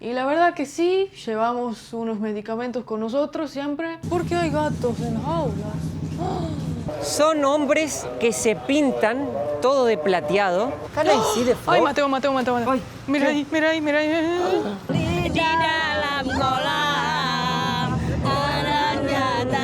Y la verdad que sí, llevamos unos medicamentos con nosotros siempre, porque hay gatos en jaulas. Son hombres que se pintan todo de plateado. Can I see the floor? Ay, Mateo. Ay, Mira ahí, mira ahí, mira ahí. Di dalam kolam ada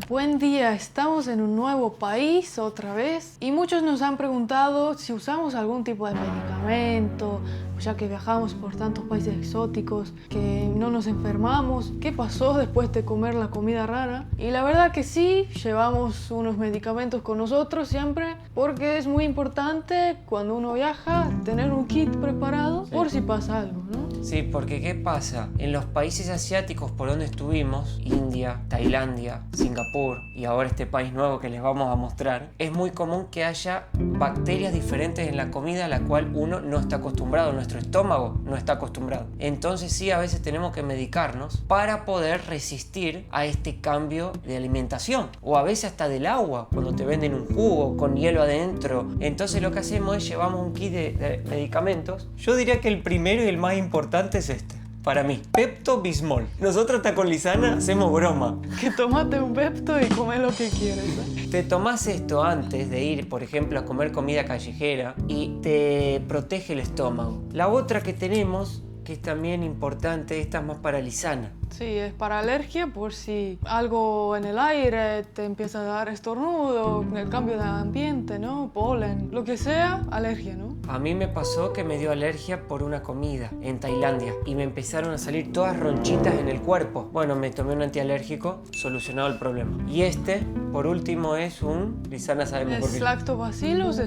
Buen día, estamos en un nuevo país otra vez y muchos nos han preguntado si usamos algún tipo de medicamento, ya que viajamos por tantos países exóticos, que no nos enfermamos, qué pasó después de comer la comida rara. Y la verdad que sí, llevamos unos medicamentos con nosotros siempre, porque es muy importante cuando uno viaja tener un kit preparado por si pasa algo, ¿no? Sí, porque ¿qué pasa? En los países asiáticos por donde estuvimos, India, Tailandia, Singapur y ahora este país nuevo que les vamos a mostrar, es muy común que haya bacterias diferentes en la comida a la cual uno no está acostumbrado, nuestro estómago no está acostumbrado. Entonces sí, a veces tenemos que medicarnos para poder resistir a este cambio de alimentación o a veces hasta del agua, cuando te venden un jugo con hielo adentro. Entonces lo que hacemos es llevamos un kit de medicamentos. Yo diría que el primero y el más importante es este. Para mí, Pepto-Bismol. Nosotros hasta con Lisana hacemos broma. Que tomate un Pepto y come lo que quieres, ¿eh? Te tomás esto antes de ir, por ejemplo, a comer comida callejera y te protege el estómago. La otra que tenemos, que es también importante, esta es más para Lisana. Sí, es para alergia por si algo en el aire te empieza a dar estornudo, el cambio de ambiente, ¿no? Polen, lo que sea, alergia, ¿no? A mí me pasó que me dio alergia por una comida en Tailandia y me empezaron a salir todas ronchitas en el cuerpo. Bueno, me tomé un antialérgico, solucionado el problema. Y este, por último, es un... Lisana sabemos por qué. Es lactobacillus,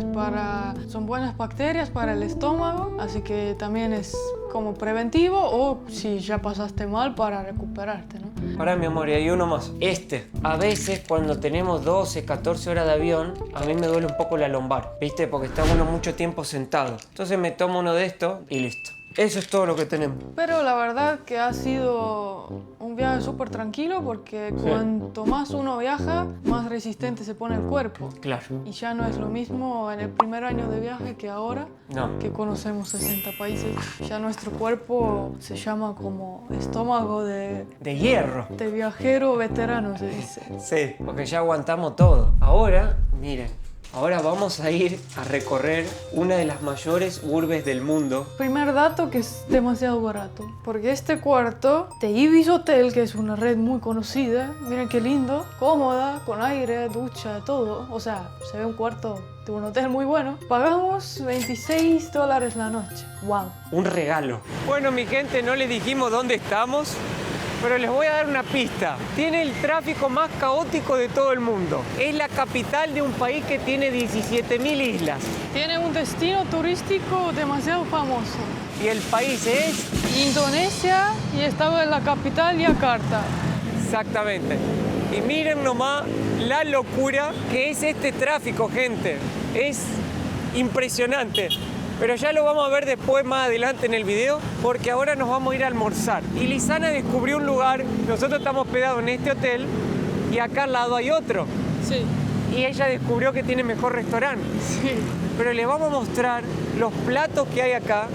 son buenas bacterias para el estómago, así que también es como preventivo o si ya pasaste mal para recuperarte, ¿no? Pará, mi amor, y hay uno más. Este, a veces cuando tenemos 12, 14 horas de avión, a mí me duele un poco la lumbar, ¿viste? Porque está uno mucho tiempo sentado. Entonces me tomo uno de estos y listo. Eso es todo lo que tenemos. Pero la verdad que ha sido un viaje súper tranquilo porque cuanto más uno viaja, más resistente se pone el cuerpo. Claro. Y ya no es lo mismo en el primer año de viaje que ahora, No. que conocemos 60 países. Ya nuestro cuerpo se llama como estómago de hierro. De viajero veterano, se dice. Sí, porque ya aguantamos todo. Ahora, miren. Ahora vamos a ir a recorrer una de las mayores urbes del mundo. Primer dato que es demasiado barato, porque este cuarto de Ibis Hotel, que es una red muy conocida, miren qué lindo, cómoda, con aire, ducha, todo. O sea, se ve un cuarto de un hotel muy bueno. Pagamos $26 la noche. ¡Wow! Un regalo. Bueno, mi gente, no les dijimos dónde estamos, pero les voy a dar una pista. Tiene el tráfico más caótico de todo el mundo. Es la capital de un país que tiene 17.000 islas. Tiene un destino turístico demasiado famoso. Y el país es... Indonesia, y estaba en la capital, Yakarta. Exactamente. Y miren nomás la locura que es este tráfico, gente. Es impresionante. Pero ya lo vamos a ver después, más adelante en el video, porque ahora nos vamos a ir a almorzar. Y Lisana descubrió un lugar, nosotros estamos hospedados en este hotel, y acá al lado hay otro. Sí. Y ella descubrió que tiene mejor restaurante. Sí. Pero les vamos a mostrar los platos que hay acá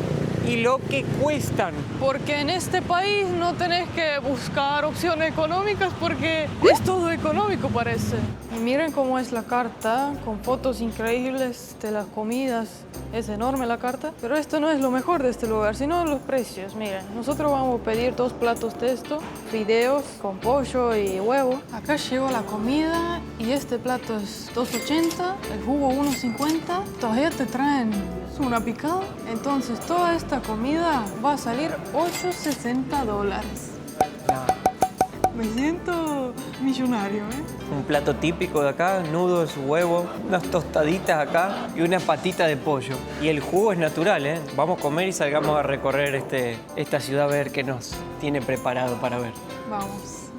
y lo que cuestan. Porque en este país no tenés que buscar opciones económicas porque es todo económico, parece. Y miren cómo es la carta, con fotos increíbles de las comidas. Es enorme la carta, pero esto no es lo mejor de este lugar, sino los precios. Miren, nosotros vamos a pedir 2 platos de esto, fideos con pollo y huevo. Acá llegó la comida y este plato es $2.80, el jugo $1.50. Todavía te traen una picada. Entonces toda esta comida va a salir $860. Me siento millonario, ¿eh? Un plato típico de acá, nudos, huevo, unas tostaditas acá y una patita de pollo. Y el jugo es natural, ¿eh? Vamos a comer y salgamos a recorrer esta ciudad a ver qué nos tiene preparado para ver. Vamos.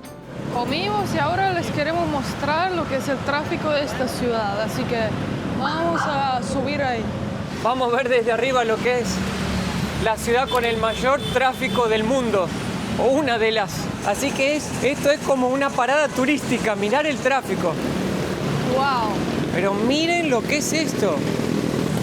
Comimos y ahora les queremos mostrar lo que es el tráfico de esta ciudad. Así que vamos a subir ahí. Vamos a ver desde arriba lo que es la ciudad con el mayor tráfico del mundo. O una de las. Así que esto es como una parada turística, mirar el tráfico. ¡Wow! Pero miren lo que es esto.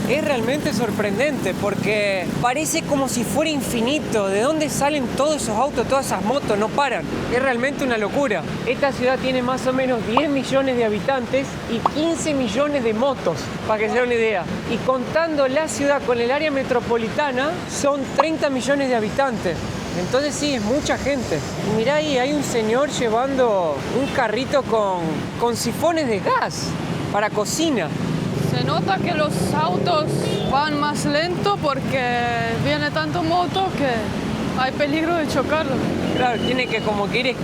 Es realmente sorprendente porque parece como si fuera infinito. ¿De dónde salen todos esos autos, todas esas motos? No paran. Es realmente una locura. Esta ciudad tiene más o menos 10 millones de habitantes y 15 millones de motos, para que se den una idea. Y contando la ciudad con el área metropolitana, son 30 millones de habitantes. Entonces sí, es mucha gente. Y mirá ahí, hay un señor llevando un carrito con sifones de gas para cocina. Se nota que los autos van más lento porque viene tanto moto que hay peligro de chocarlos. Claro, tiene que como que ir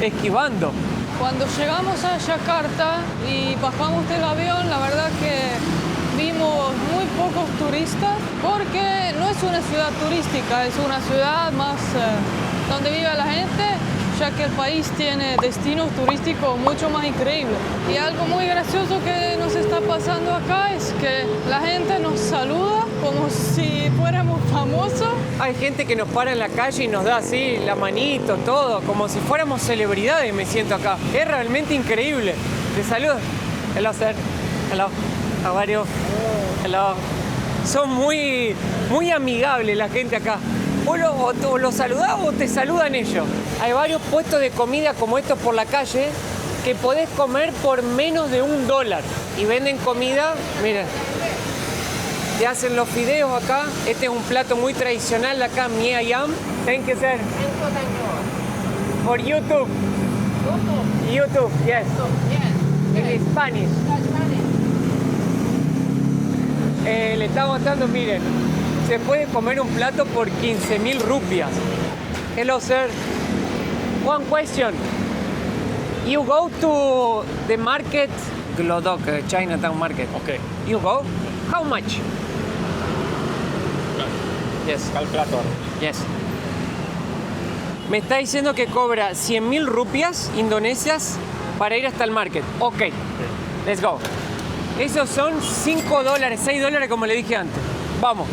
esquivando. Cuando llegamos a Yakarta y bajamos del avión, la verdad que vimos muy pocos turistas porque no es una ciudad turística, es una ciudad más donde vive la gente, ya que el país tiene destinos turísticos mucho más increíbles. Y algo muy gracioso que nos está pasando acá es que la gente nos saluda como si fuéramos famosos. Hay gente que nos para en la calle y nos da así la manito, todo, como si fuéramos celebridades, me siento acá. Es realmente increíble. Te saludo. Hello, sir. Hello. How are you? Hello. Son muy amigables la gente acá. O los saludás o te saludan ellos. Hay varios puestos de comida como estos por la calle que podés comer por menos de $1. Y venden comida, miren, te hacen los fideos acá. Este es un plato muy tradicional de acá, mie ayam. Thank you, sir. For YouTube. YouTube, yes. In Spanish. Le estaba mostrando, miren, se puede comer un plato por 15.000 rupias. Hello, sir. One question. You go to the market, Glodok, Chinatown market. Okay. You go? How much? Yes. Calculator. Yes. Me está diciendo que cobra 100.000 rupias indonesias para ir hasta el market. Ok. Let's go. Esos son $5, $6 como le dije antes. Vamos.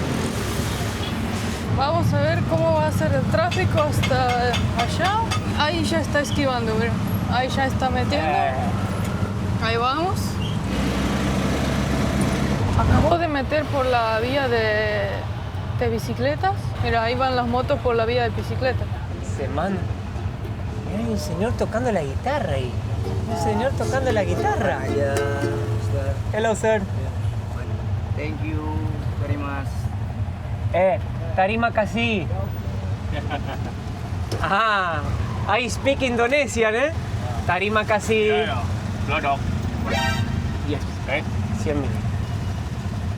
Vamos a ver cómo va a ser el tráfico hasta allá. Ahí ya está esquivando, mira. Ahí ya está metiendo. Ahí vamos. Acabo de meter por la vía de bicicletas. Mira, ahí van las motos por la vía de bicicleta. Se manda. Hay un señor tocando la guitarra ahí. Un señor tocando la guitarra. Hello, sir. Thank you very much. Terima kasih. Ah, I speak Indonesian, Terima kasih. Glodok. Yes. 100.000. Okay.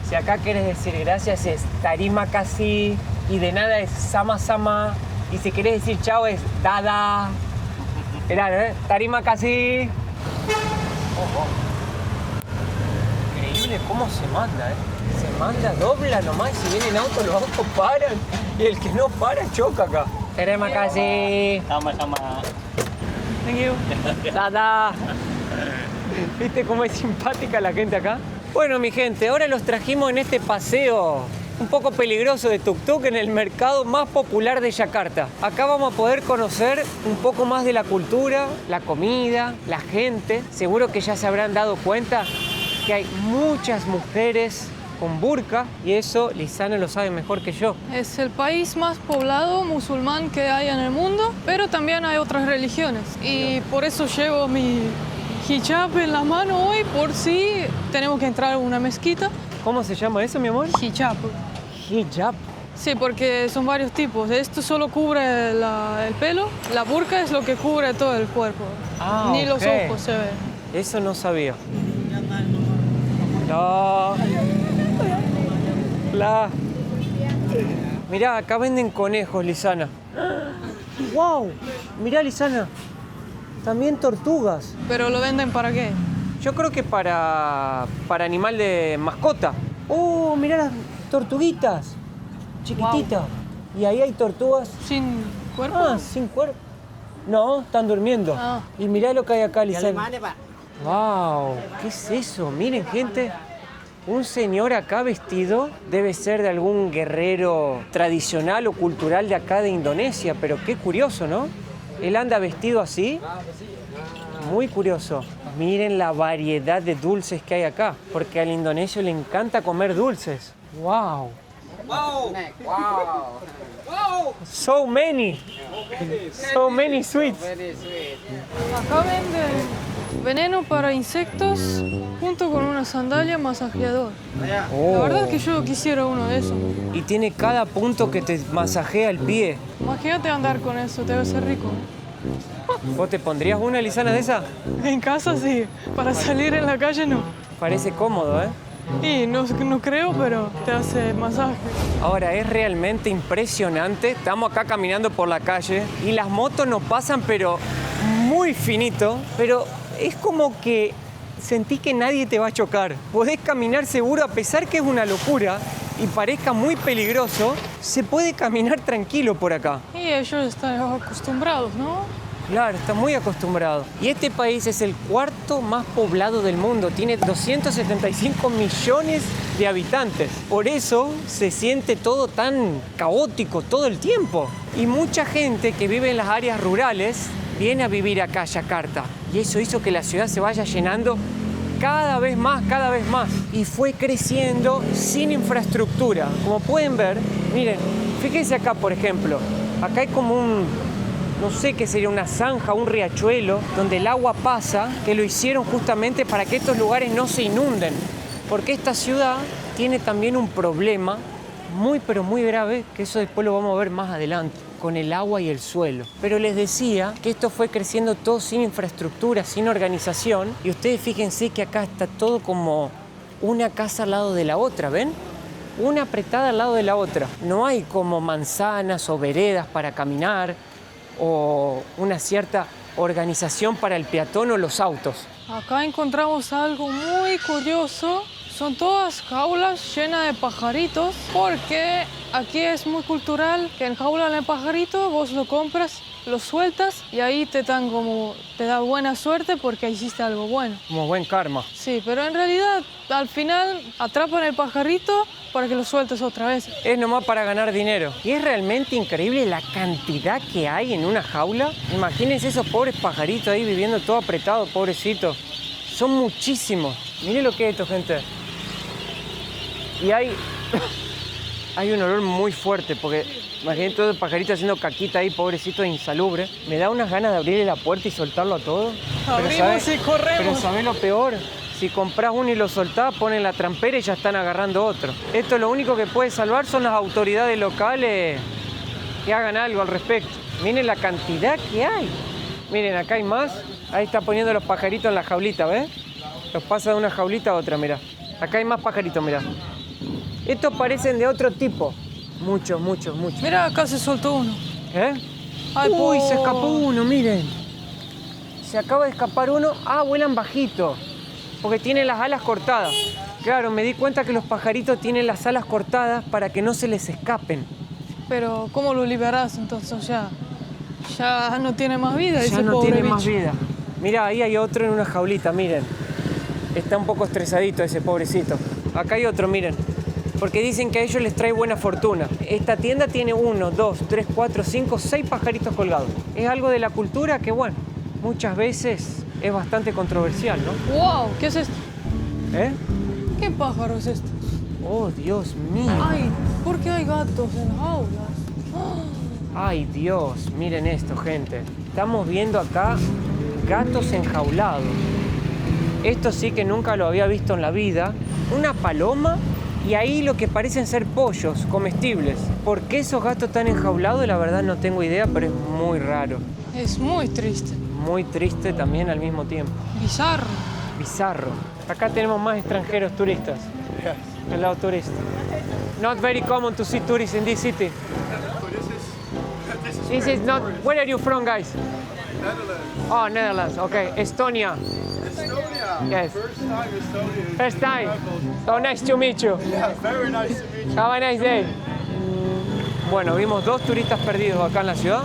Si acá quieres decir gracias es terima kasih y de nada es sama-sama. Y si querés decir chao es dada. Mirá, terima kasih. Increíble cómo se manda, Se manda, dobla nomás, si vienen autos, los autos paran. Y el que no para, choca acá. Terima kasih. Sama-sama. Thank you. Dada. ¿Viste cómo es simpática la gente acá? Bueno, mi gente, ahora los trajimos en este paseo un poco peligroso de tuk-tuk en el mercado más popular de Yakarta. Acá vamos a poder conocer un poco más de la cultura, la comida, la gente. Seguro que ya se habrán dado cuenta que hay muchas mujeres con burka y eso Lizana lo sabe mejor que yo. Es el país más poblado musulmán que hay en el mundo, pero también hay otras religiones. Y por eso llevo mi hijab en la mano hoy, por si tenemos que entrar a una mezquita. ¿Cómo se llama eso, mi amor? Hijab. Hijab. Sí, porque son varios tipos. Esto solo cubre el pelo. La burka es lo que cubre todo el cuerpo. Ah, Ni ok. los ojos se ven. Eso no sabía. No. Mirá, acá venden conejos, Lizana. ¡Wow! Mirá, Lizana. También tortugas. ¿Pero lo venden para qué? Yo creo que para animal de mascota. ¡Oh, mirá las tortuguitas! Chiquititas. Y ahí hay tortugas. ¿Sin cuerpo? Ah, sin cuerpo. No, están durmiendo. Ah. Y mirá lo que hay acá, Lizana. ¡Wow! ¿Qué es eso? Miren, gente. Un señor acá vestido debe ser de algún guerrero tradicional o cultural de acá de Indonesia, pero qué curioso, ¿no? Él anda vestido así. muy curioso. Miren la variedad de dulces que hay acá, porque al indonesio le encanta comer dulces. ¡Wow! So many. So many sweets. Acá venden veneno para insectos junto con una sandalia masajeador. La verdad es que yo quisiera uno de esos. Y tiene cada punto que te masajea el pie. Imagínate andar con eso, te va a ser rico. ¿Vos te pondrías una, Lisana, de esa? En casa sí, para salir en la calle no. Parece cómodo, ¿eh? Y no creo, pero te hace masaje. Ahora, es realmente impresionante. Estamos acá caminando por la calle y las motos nos pasan, pero muy finito. Pero es como que sentí que nadie te va a chocar. Podés caminar seguro, a pesar que es una locura y parezca muy peligroso, se puede caminar tranquilo por acá. Y ellos están acostumbrados, ¿no? Claro, está muy acostumbrado. Y este país es el cuarto más poblado del mundo. Tiene 275 millones de habitantes. Por eso se siente todo tan caótico todo el tiempo. Y mucha gente que vive en las áreas rurales viene a vivir acá a Yakarta. Y eso hizo que la ciudad se vaya llenando cada vez más, cada vez más. Y fue creciendo sin infraestructura. Como pueden ver, miren, fíjense acá, por ejemplo. Acá hay como no sé qué sería, una zanja, un riachuelo, donde el agua pasa, que lo hicieron justamente para que estos lugares no se inunden. Porque esta ciudad tiene también un problema muy, pero muy grave, que eso después lo vamos a ver más adelante, con el agua y el suelo. Pero les decía que esto fue creciendo todo sin infraestructura, sin organización. Y ustedes fíjense que acá está todo como una casa al lado de la otra, ¿ven? Una apretada al lado de la otra. No hay como manzanas o veredas para caminar, o una cierta organización para el peatón o los autos. Acá encontramos algo muy curioso. Son todas jaulas llenas de pajaritos, porque aquí es muy cultural que enjaulan el pajarito, vos lo compras, lo sueltas y ahí te da buena suerte porque hiciste algo bueno. Como buen karma. Sí, pero en realidad al final atrapan el pajarito para que lo sueltes otra vez. Es nomás para ganar dinero. Y es realmente increíble la cantidad que hay en una jaula. Imagínense esos pobres pajaritos ahí viviendo todo apretado, pobrecitos. Son muchísimos. Miren lo que es esto, gente. Y hay un olor muy fuerte, porque imagínate todo el pajarito haciendo caquita ahí, pobrecito, insalubre. Me da unas ganas de abrirle la puerta y soltarlo a todo. Abrimos y corremos. Pero ¿sabés lo peor? Si compras uno y lo soltás, ponen la trampera y ya están agarrando otro. Esto lo único que puede salvar son las autoridades locales que hagan algo al respecto. Miren la cantidad que hay. Miren, acá hay más. Ahí está poniendo los pajaritos en la jaulita, ¿ves? Los pasa de una jaulita a otra, mirá. Acá hay más pajaritos, mirá. Estos parecen de otro tipo. Muchos, muchos, muchos. Mira, acá se soltó uno. ¿Eh? Ay, Uy, se escapó uno, miren. Se acaba de escapar uno. Ah, vuelan bajito, porque tienen las alas cortadas. Claro, me di cuenta que los pajaritos tienen las alas cortadas para que no se les escapen. Pero, ¿cómo lo liberás entonces? Ya no tiene más vida ese Ya no pobre tiene bicho. más vida. Mira, ahí hay otro en una jaulita, miren. Está un poco estresadito ese pobrecito. Acá hay otro, miren. Porque dicen que a ellos les trae buena fortuna. Esta tienda tiene 1, 2, 3, 4, 5, 6 pajaritos colgados. Es algo de la cultura que, bueno, muchas veces es bastante controversial, ¿no? ¡Wow! ¿Qué es esto? ¿Eh? ¿Qué pájaro es este? Oh, Dios mío. Ay, ¿por qué hay gatos en jaulas? Ay, Dios, miren esto, gente. Estamos viendo acá gatos enjaulados. Esto sí que nunca lo había visto en la vida. Una paloma y ahí lo que parecen ser pollos comestibles. ¿Por qué esos gatos están enjaulados? La verdad no tengo idea, pero es muy raro. Es muy triste. Muy triste también al mismo tiempo. Bizarro. Bizarro. Acá tenemos más extranjeros turistas. El lado turista. Not very common to see tourists in this city. This is not... Where are you from, guys? Netherlands. Oh, Netherlands. Okay. Estonia. Estonia. Yes. First time Estonia. First time. So nice to meet you. Yeah, very nice to meet you. Have a nice day. Bueno, vimos 2 turistas perdidos acá en la ciudad.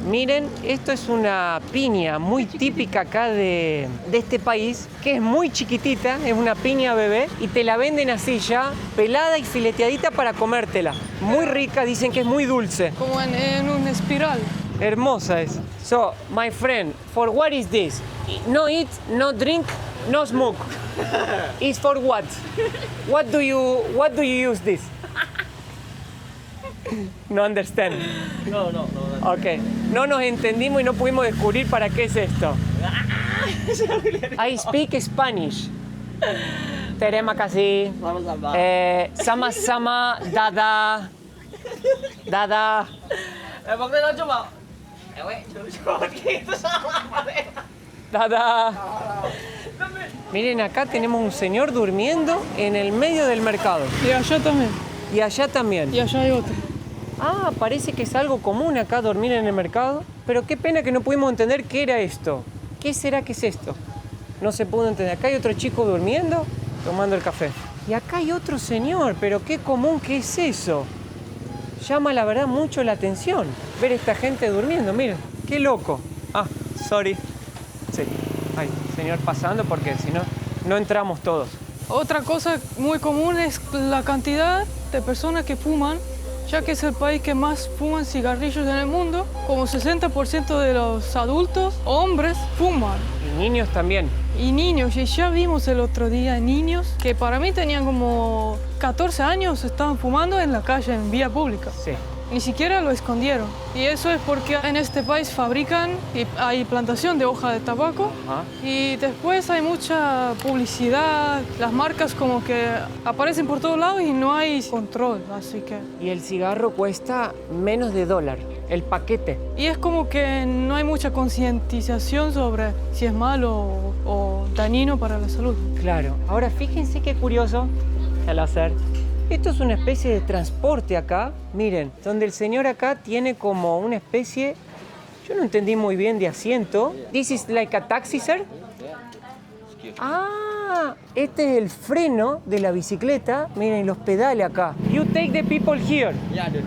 Miren, esto es una piña muy típica acá de este país, que es muy chiquitita, es una piña bebé, y te la venden así ya, pelada y fileteadita para comértela. Muy rica, dicen que es muy dulce. Como en una espiral. Hermosa es. So, my friend, for what is this? No eat, no drink, no smoke. It's for what? What do you use this? No understand. No. Ok. No nos entendimos y no pudimos descubrir para qué es esto. I speak Spanish. Terema casi. Sama sama dada. Dada. Maksudnya lo coba. Coba gitu sama. Dada. Miren, acá tenemos un señor durmiendo en el medio del mercado. Y allá también. Y allá también. Y allá hay otro. Ah, parece que es algo común acá dormir en el mercado. Pero qué pena que no pudimos entender qué era esto. ¿Qué será que es esto? No se pudo entender. Acá hay otro chico durmiendo, tomando el café. Y acá hay otro señor, pero qué común que es eso. Llama la verdad mucho la atención ver esta gente durmiendo. Miren, qué loco. Ah, sorry. Sí, hay señor pasando porque si no, no entramos todos. Otra cosa muy común es la cantidad de personas que fuman, ya que es el país que más fuman cigarrillos en el mundo. Como 60% de los adultos, hombres, fuman. Y niños también. Y niños, y ya vimos el otro día niños que para mí tenían como 14 años, estaban fumando en la calle, en vía pública. Sí. Ni siquiera lo escondieron. Y eso es porque en este país fabrican y hay plantación de hoja de tabaco. Ajá. Y después hay mucha publicidad, las marcas como que aparecen por todos lados y no hay control, así que... Y el cigarro cuesta menos de $1, el paquete. Y es como que no hay mucha concientización sobre si es malo o dañino para la salud. Claro. Ahora fíjense qué curioso. Al hacer. Esto es una especie de transporte acá. Miren, donde el señor acá tiene como una especie, yo no entendí muy bien, de asiento. This is like a taxi, sir. Ah, este es el freno de la bicicleta. Miren, los pedales acá. You take the people here.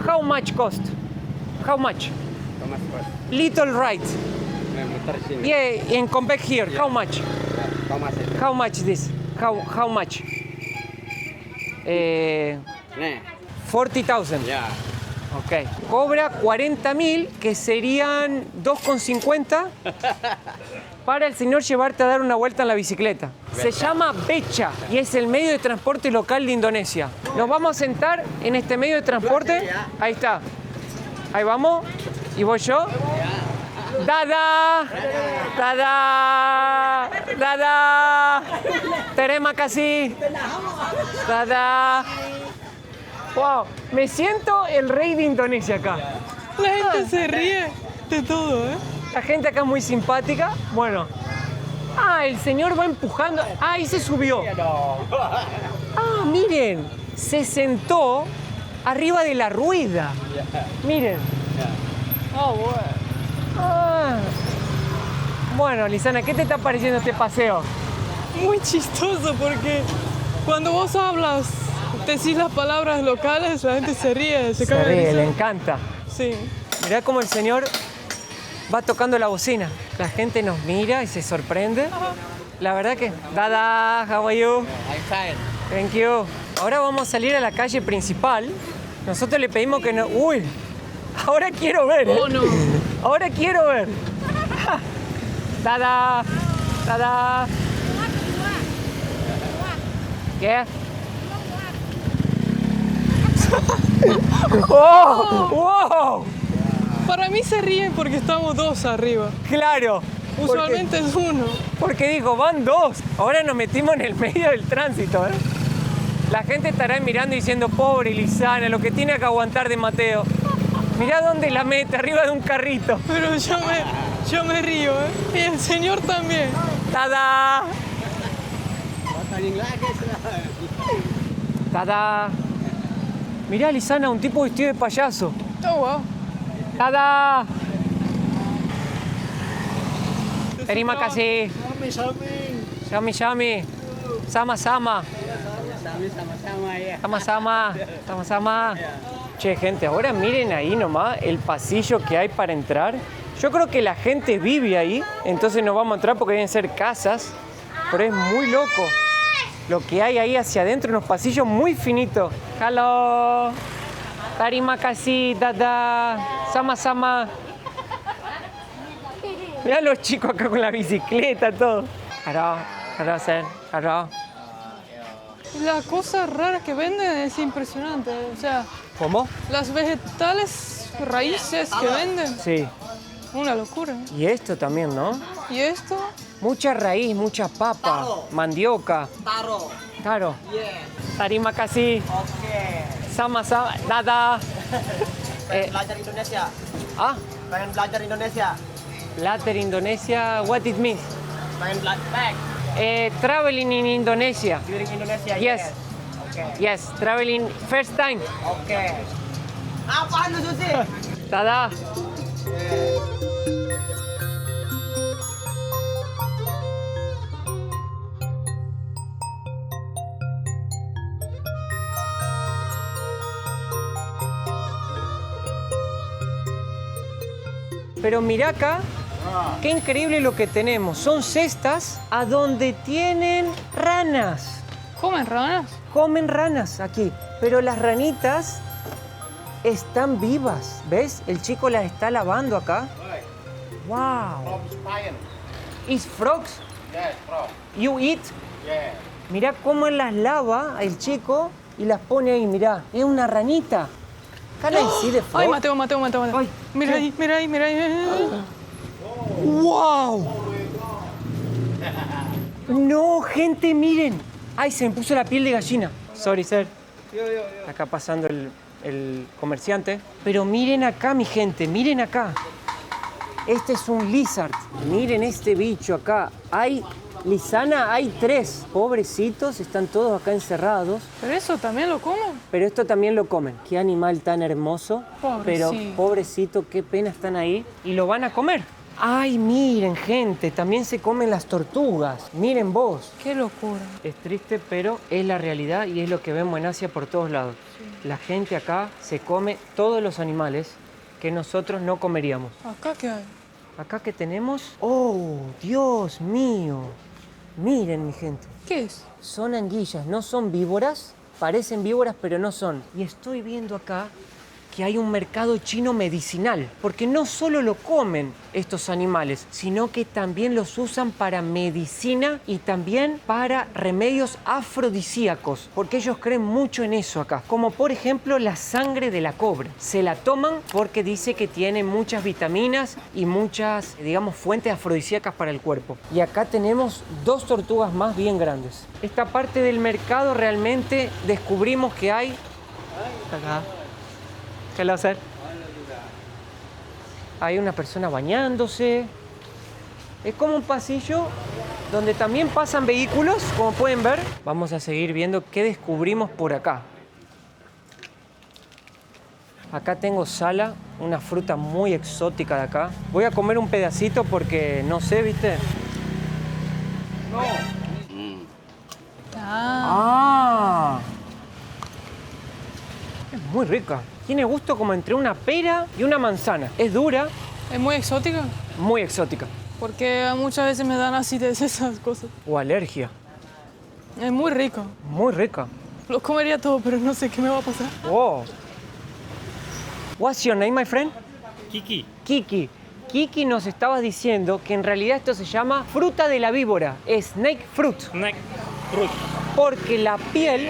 How much cost? How much? Little ride. Yeah, and come back here. How much? How much this? How much? 40,000. Ok. Cobra 40.000, que serían 2,50 para el señor llevarte a dar una vuelta en la bicicleta. Se llama beca y es el medio de transporte local de Indonesia. Nos vamos a sentar en este medio de transporte. Ahí está. Ahí vamos. ¿Y voy yo? Dada. Dada. Dada. Terema casi. Dada. Wow, me siento el rey de Indonesia acá. La gente se ríe de todo, ¿eh? La gente acá es muy simpática. Bueno. Ah, el señor va empujando. Ah, y se subió. Ah, miren. Se sentó arriba de la rueda. Miren. Ah, bueno. Ah. Bueno, Lisana, ¿qué te está pareciendo este paseo? Muy chistoso porque cuando vos hablas, decís las palabras locales, la gente se ríe, se cae de ríe, risa. le encanta. Sí. Mirá cómo el señor va tocando la bocina. La gente nos mira y se sorprende. La verdad que... Dada, how are you? I'm fine. Thank you. Ahora vamos a salir a la calle principal. Nosotros le pedimos que no... ¡Uy! Ahora quiero ver. Oh, no. Ahora quiero ver. Dada. Dada. ¿Qué? ¡Oh! ¡Wow! Para mí se ríen porque estamos dos arriba. Claro. Usualmente es uno. Porque dijo, van dos. Ahora nos metimos en el medio del tránsito, ¿eh? La gente estará mirando y diciendo, pobre Lisana, lo que tiene que aguantar de Mateo. Mirá dónde la mete, arriba de un carrito. Pero yo me río, ¿eh? Y el señor también. ¡Tada! ¡Tada! Mirá, Lisana, un tipo vestido de payaso. Oh, wow. ¡Tada! Terima kasih. Yami, yami. Sama, sama. Sama-sama. Sama-sama. Che, gente, ahora miren ahí nomás el pasillo que hay para entrar. Yo creo que la gente vive ahí, entonces no vamos a entrar porque deben ser casas. Pero es muy loco lo que hay ahí hacia adentro, unos pasillos muy finitos. Halo. Terima kasih, dada. Sama-sama. Mirá los chicos acá con la bicicleta, todo. Sen. La cosa rara que venden es impresionante. O sea, ¿Cómo? las vegetales raíces que venden, Sí. una locura. Y esto también, ¿no? ¿Y esto? Mucha raíz, mucha papa, mandioca. Taro. Claro. Yeah. Terima kasih. Oke. Sama-sama. Dadah. Belajar Indonesia. Ah, Pengen belajar Indonesia. Later Indonesia, what it means? Pengen belajar. Traveling in Indonesia. During Indonesia. Yes. Oke. Yes, traveling first time. Oke. Apaan tuh Susi? Dadah. Pero mira acá, qué increíble lo que tenemos. Son cestas a donde tienen ranas. ¿Comen ranas? Comen ranas aquí, pero las ranitas están vivas. ¿Ves? El chico las está lavando acá. ¡Wow! ¿It's frogs? Yeah, bro. You eat? Yeah. Mirá cómo las lava el chico y las pone ahí, mirá. Es una ranita. Can I see the frog? Ay, Mateo. Ay, Mira ¿qué? ahí, mira ahí, mira ahí. ¡Wow! No, gente, miren. Ay, se me puso la piel de gallina. Sorry, sir. Acá pasando el comerciante. Pero miren acá, mi gente, miren acá. Este es un lizard. Miren este bicho acá. Hay, Lisana, hay 3. Pobrecitos, están todos acá encerrados. Pero eso también lo comen. Pero esto también lo comen. Qué animal tan hermoso. Pero Pobrecito. pobrecito, qué pena están ahí. Y lo van a comer. Ay, miren, gente, también se comen las tortugas. Miren vos. Qué locura. Es triste, pero es la realidad y es lo que vemos en Asia por todos lados. La gente acá se come todos los animales que nosotros no comeríamos. ¿Acá qué hay? Acá que tenemos... ¡Oh, Dios mío! Miren, mi gente. ¿Qué es? Son anguillas, no son víboras. Parecen víboras, pero no son. Y estoy viendo acá que hay un mercado chino medicinal, porque no solo lo comen estos animales, sino que también los usan para medicina y también para remedios afrodisíacos, porque ellos creen mucho en eso acá, como por ejemplo la sangre de la cobra. Se la toman porque dice que tiene muchas vitaminas y muchas, digamos, fuentes afrodisíacas para el cuerpo. Y acá tenemos 2 tortugas más bien grandes. Esta parte del mercado realmente descubrimos que hay... Acá. Hello, sir. Hay una persona bañándose. Es como un pasillo donde también pasan vehículos, como pueden ver. Vamos a seguir viendo qué descubrimos por acá. Acá tengo sala, una fruta muy exótica de acá. Voy a comer un pedacito porque no sé, ¿viste? Ah, ¡Ah! Es muy rica. Tiene gusto como entre una pera y una manzana. Es dura, es muy exótica. muy exótica. Porque muchas veces me dan acidez esas cosas. O alergia. Es muy rico. Muy rica. Lo comería todo, pero no sé qué me va a pasar. Wow. What's your name, my friend? Kiki. Kiki. Kiki nos estaba diciendo que en realidad esto se llama fruta de la víbora. Snake fruit. Snake fruit. Porque la piel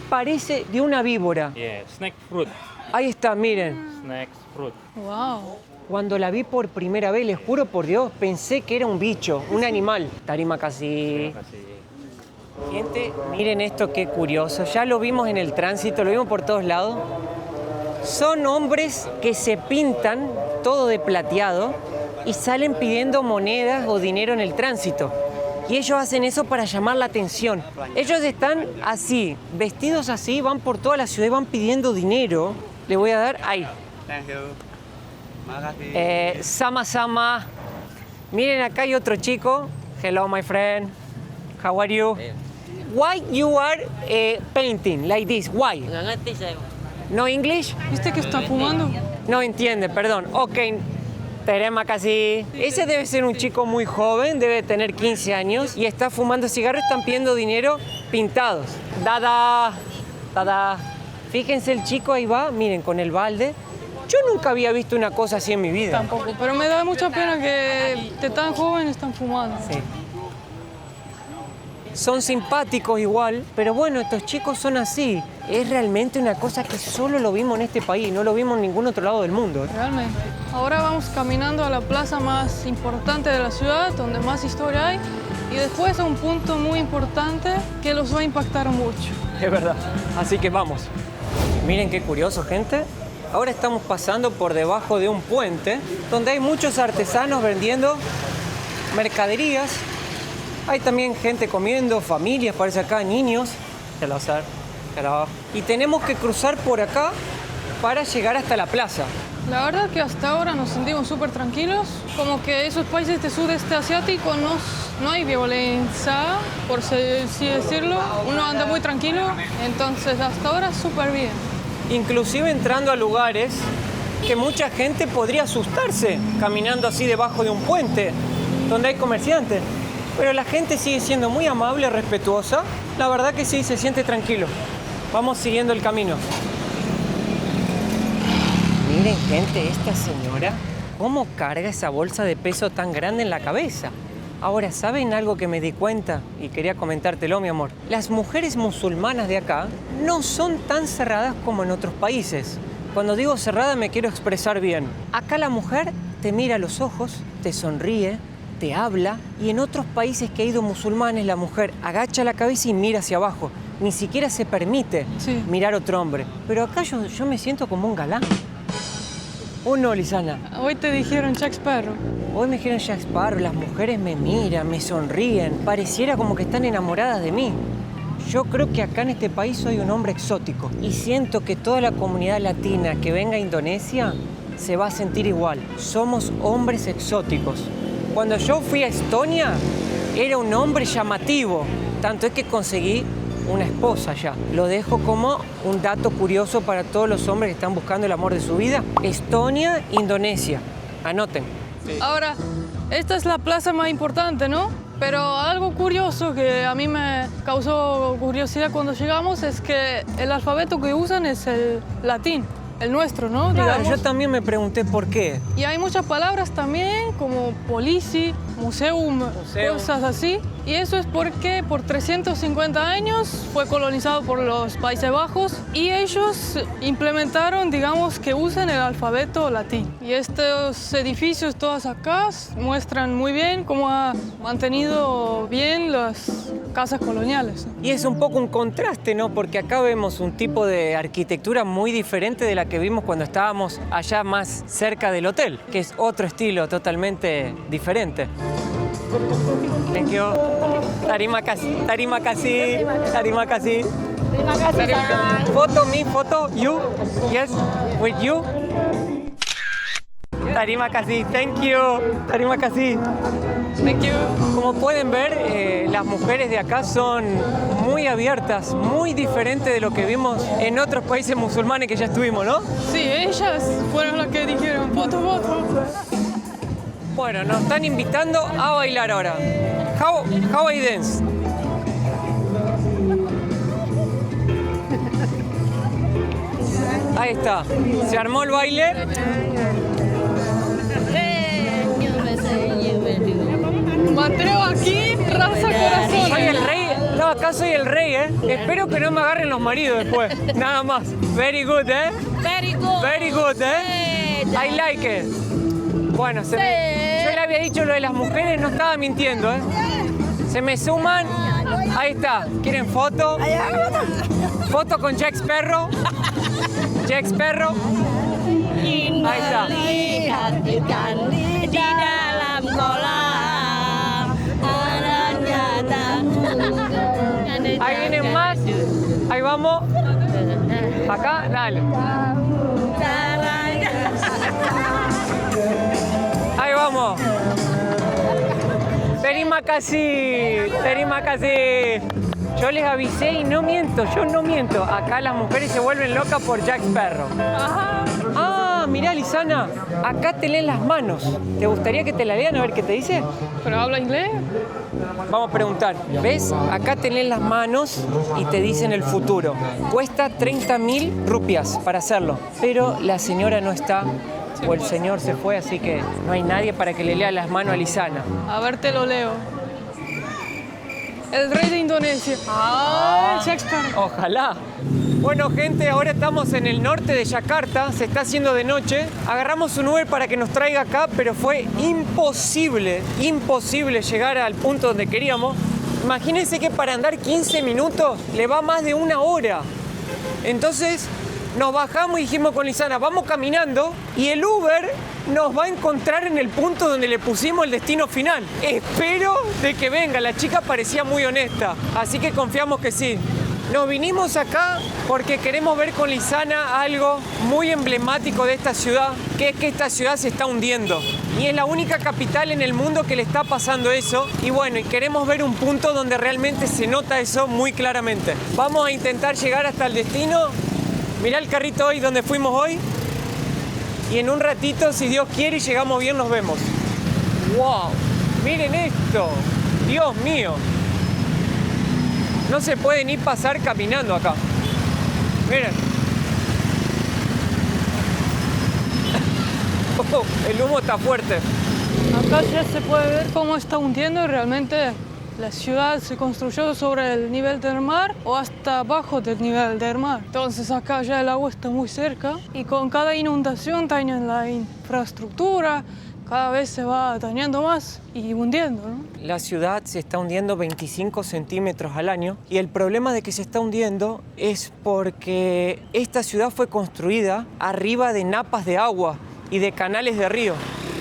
parece de una víbora. Yeah, snake fruit. Ahí está, miren. Snake fruit. Wow. Cuando la vi por primera vez, les juro por Dios, pensé que era un bicho, un animal. Tarima casi. Así. Gente, miren esto, qué curioso. Ya lo vimos en el tránsito, lo vimos por todos lados. Son hombres que se pintan todo de plateado y salen pidiendo monedas o dinero en el tránsito. Y ellos hacen eso para llamar la atención. Ellos están así, vestidos así, van por toda la ciudad y van pidiendo dinero. Le voy a dar ahí. Thank you. Sama. Miren, acá hay otro chico. Hello, my friend. How are you? Why you are painting like this? Why? Nggak ngerti saya. No English? ¿Viste que está fumando? No entiende, perdón. Ok, Terema casi. Ese debe ser un chico muy joven, debe tener 15 años y está fumando cigarros, están pidiendo dinero pintados. Dada. Fíjense, el chico ahí va, miren, con el balde Yo nunca había visto una cosa así en mi vida. Tampoco, pero me da mucha pena que de tan jóvenes están fumando. Sí. Son simpáticos igual, pero bueno, estos chicos son así. Es realmente una cosa que solo lo vimos en este país, no lo vimos en ningún otro lado del mundo. Realmente. Ahora vamos caminando a la plaza más importante de la ciudad, donde más historia hay, y después a un punto muy importante que los va a impactar mucho. Es verdad. Así que vamos. Miren qué curioso, gente. Ahora estamos pasando por debajo de un puente donde hay muchos artesanos vendiendo mercaderías. Hay también gente comiendo, familias, parece acá, niños. Y tenemos que cruzar por acá para llegar hasta la plaza. La verdad que hasta ahora nos sentimos súper tranquilos, como que esos países de sudeste asiático no hay violencia, por así decirlo. Uno anda muy tranquilo, entonces hasta ahora súper bien. Inclusive entrando a lugares que mucha gente podría asustarse caminando así debajo de un puente donde hay comerciantes. Pero la gente sigue siendo muy amable, respetuosa. La verdad que sí, se siente tranquilo. Vamos siguiendo el camino. Miren, gente, esta señora, ¿cómo carga esa bolsa de peso tan grande en la cabeza? Ahora, ¿saben algo que me di cuenta? Y quería comentártelo, mi amor. Las mujeres musulmanas de acá no son tan cerradas como en otros países. Cuando digo cerrada me quiero expresar bien. Acá la mujer te mira a los ojos, te sonríe, te habla, y en otros países que ha ido musulmanes la mujer agacha la cabeza y mira hacia abajo. Ni siquiera se permite mirar a otro hombre. Pero acá yo me siento como un galán. ¿O no, Lisana? Hoy te dijeron Jack Sparrow. Hoy me dijeron Jack Sparrow, las mujeres me miran, me sonríen, pareciera como que están enamoradas de mí. Yo creo que acá en este país soy un hombre exótico y siento que toda la comunidad latina que venga a Indonesia se va a sentir igual. Somos hombres exóticos. Cuando yo fui a Estonia, era un hombre llamativo, tanto es que conseguí una esposa ya. Lo dejo como un dato curioso para todos los hombres que están buscando el amor de su vida. Estonia, Indonesia. Anoten. Ahora, esta es la plaza más importante, ¿no? Pero algo curioso que a mí me causó curiosidad cuando llegamos es que el alfabeto que usan es el latín, el nuestro, ¿no? Claro, Digamos. yo también me pregunté por qué. Y hay muchas palabras también, como polici, museum, cosas así. Y eso es porque por 350 años fue colonizado por los Países Bajos y ellos implementaron, digamos, que usan el alfabeto latín. Y estos edificios todos acá muestran muy bien cómo ha mantenido bien las casas coloniales. Y es un poco un contraste, ¿no? Porque acá vemos un tipo de arquitectura muy diferente de la que vimos cuando estábamos allá más cerca del hotel, que es otro estilo totalmente diferente. Thank you. Terima kasih. Terima kasih. Terima kasih. Terima kasih, Sayang. Photo me, photo you. Yes, with you. Terima kasih. Thank you. Terima kasih. Thank you. Como pueden ver, las mujeres de acá son muy abiertas, muy diferentes de lo que vimos en otros países musulmanes que ya estuvimos, ¿no? Sí, ellas fueron las que dijeron foto, foto. Bueno, nos están invitando a bailar ahora. How I dance? Ahí está. Se armó el baile. Mateo aquí, raza corazón. Soy el rey. No, acá soy el rey, ¿eh? Espero que no me agarren los maridos después. Nada más. Very good, ¿eh? Very good. Very good, ¿eh? I like it. Bueno, yo le había dicho lo de las mujeres, no estaba mintiendo, ¿eh? Se me suman. Ahí está. ¿Quieren foto? Foto con Jack Sparrow. Jack Sparrow. Ahí está. Lihat ikan di dalam kolam. Ahí vienen más. Ahí vamos. Acá, dale. Ahí vamos. Terima kasih. Terima kasih. Yo les avisé y no miento, yo no miento. Acá las mujeres se vuelven locas por Jack Sparrow. Ajá. Ah, mirá, Lisana, acá te leen las manos. ¿Te gustaría que te la lean a ver qué te dice? ¿Pero habla inglés? Vamos a preguntar. ¿Ves? Acá te leen las manos y te dicen el futuro. Cuesta 30.000 rupias para hacerlo. Pero la señora no está, o el señor se fue, así que no hay nadie para que le lea las manos a Lisana. A ver, te lo leo. El rey de Indonesia. ¡Ah! Shakespeare. Ojalá. Bueno, gente, ahora estamos en el norte de Yakarta, se está haciendo de noche. Agarramos un Uber para que nos traiga acá, pero fue imposible llegar al punto donde queríamos. Imagínense que para andar 15 minutos le va más de 1 hora. Entonces nos bajamos y dijimos con Lisana, vamos caminando y el Uber nos va a encontrar en el punto donde le pusimos el destino final. Espero de que venga, la chica parecía muy honesta, así que confiamos que sí. Nos vinimos acá porque queremos ver con Lisana algo muy emblemático de esta ciudad, que es que esta ciudad se está hundiendo. Y es la única capital en el mundo que le está pasando eso. Y bueno, y queremos ver un punto donde realmente se nota eso muy claramente. Vamos a intentar llegar hasta el destino. Mirá el carrito hoy donde fuimos hoy. Y en un ratito, si Dios quiere y llegamos bien, nos vemos. ¡Wow! Miren esto. Dios mío. No se puede ni pasar caminando acá. Miren. Oh, el humo está fuerte. Acá ya se puede ver cómo está hundiendo y realmente la ciudad se construyó sobre el nivel del mar o hasta abajo del nivel del mar. Entonces acá ya el agua está muy cerca y con cada inundación dañan la infraestructura, cada vez se va dañando más y hundiendo, ¿no? La ciudad se está hundiendo 25 centímetros al año y el problema de que se está hundiendo es porque esta ciudad fue construida arriba de napas de agua y de canales de río.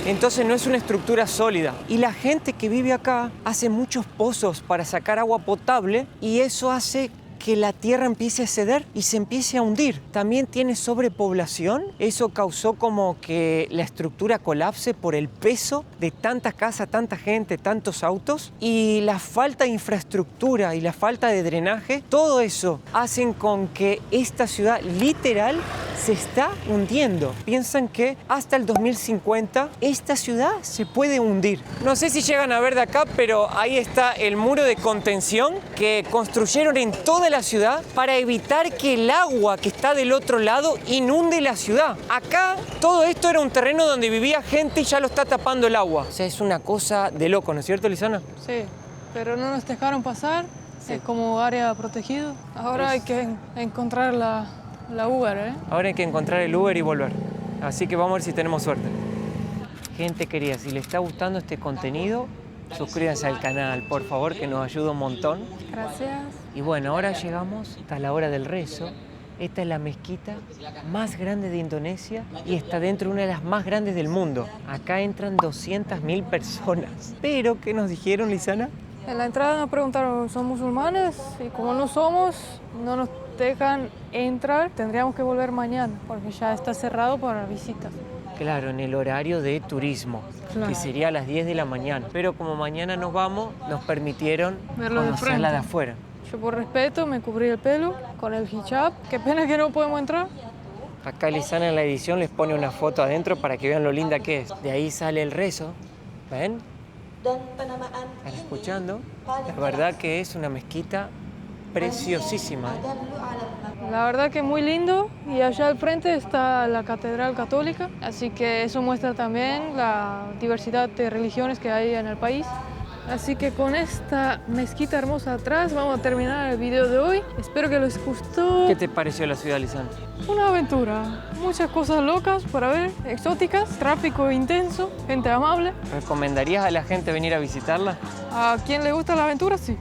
Entonces no es una estructura sólida. Y la gente que vive acá hace muchos pozos para sacar agua potable y eso hace que la tierra empiece a ceder y se empiece a hundir. También tiene sobrepoblación. Eso causó como que la estructura colapse por el peso de tantas casas, tanta gente, tantos autos. Y la falta de infraestructura y la falta de drenaje, todo eso hacen con que esta ciudad literal se está hundiendo. Piensan que hasta el 2050 esta ciudad se puede hundir. No sé si llegan a ver de acá, pero ahí está el muro de contención que construyeron en toda la ciudad para evitar que el agua que está del otro lado inunde la ciudad. Acá todo esto era un terreno donde vivía gente y ya lo está tapando el agua. O sea, es una cosa de loco, ¿no es cierto, Lisana? Sí, pero no nos dejaron pasar, sí. Es como área protegida. Ahora hay que encontrar la Uber, ¿eh? Ahora hay que encontrar el Uber y volver. Así que vamos a ver si tenemos suerte. Gente querida, si les está gustando este contenido, suscríbanse al canal, por favor, que nos ayuda un montón. Gracias. Y bueno, ahora llegamos hasta la hora del rezo. Esta es la mezquita más grande de Indonesia y está dentro de una de las más grandes del mundo. Acá entran 200.000 personas. Pero, ¿qué nos dijeron, Lisana? En la entrada nos preguntaron, ¿son musulmanes? Y como no somos, no nos dejan entrar. Tendríamos que volver mañana porque ya está cerrado para visitas. Claro, en el horario de turismo, Claro. que sería a las 10 de la mañana. Pero como mañana nos vamos, nos permitieron Verlo de conocerla frente. de afuera. Yo por respeto me cubrí el pelo con el hijab. Qué pena que no podemos entrar. Acá Lisana en la edición les pone una foto adentro para que vean lo linda que es. De ahí sale el rezo. ¿Ven? ¿Están escuchando? La verdad que es una mezquita preciosísima. La verdad que muy lindo y allá al frente está la Catedral Católica, así que eso muestra también la diversidad de religiones que hay en el país. Así que con esta mezquita hermosa atrás vamos a terminar el video de hoy. Espero que les gustó. ¿Qué te pareció la ciudad, Lisana? Una aventura, muchas cosas locas para ver, exóticas, tráfico intenso, gente amable. ¿Recomendarías a la gente venir a visitarla? A quien le gusta la aventura, sí.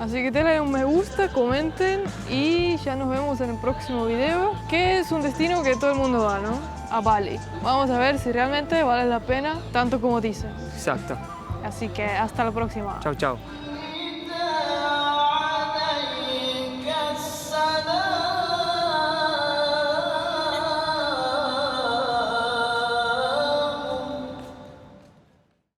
Así que denle un me gusta, comenten y ya nos vemos en el próximo video, que es un destino que todo el mundo va, ¿no? A Bali. Vamos a ver si realmente vale la pena tanto como dicen. Exacto. Así que hasta la próxima. Chau, chau.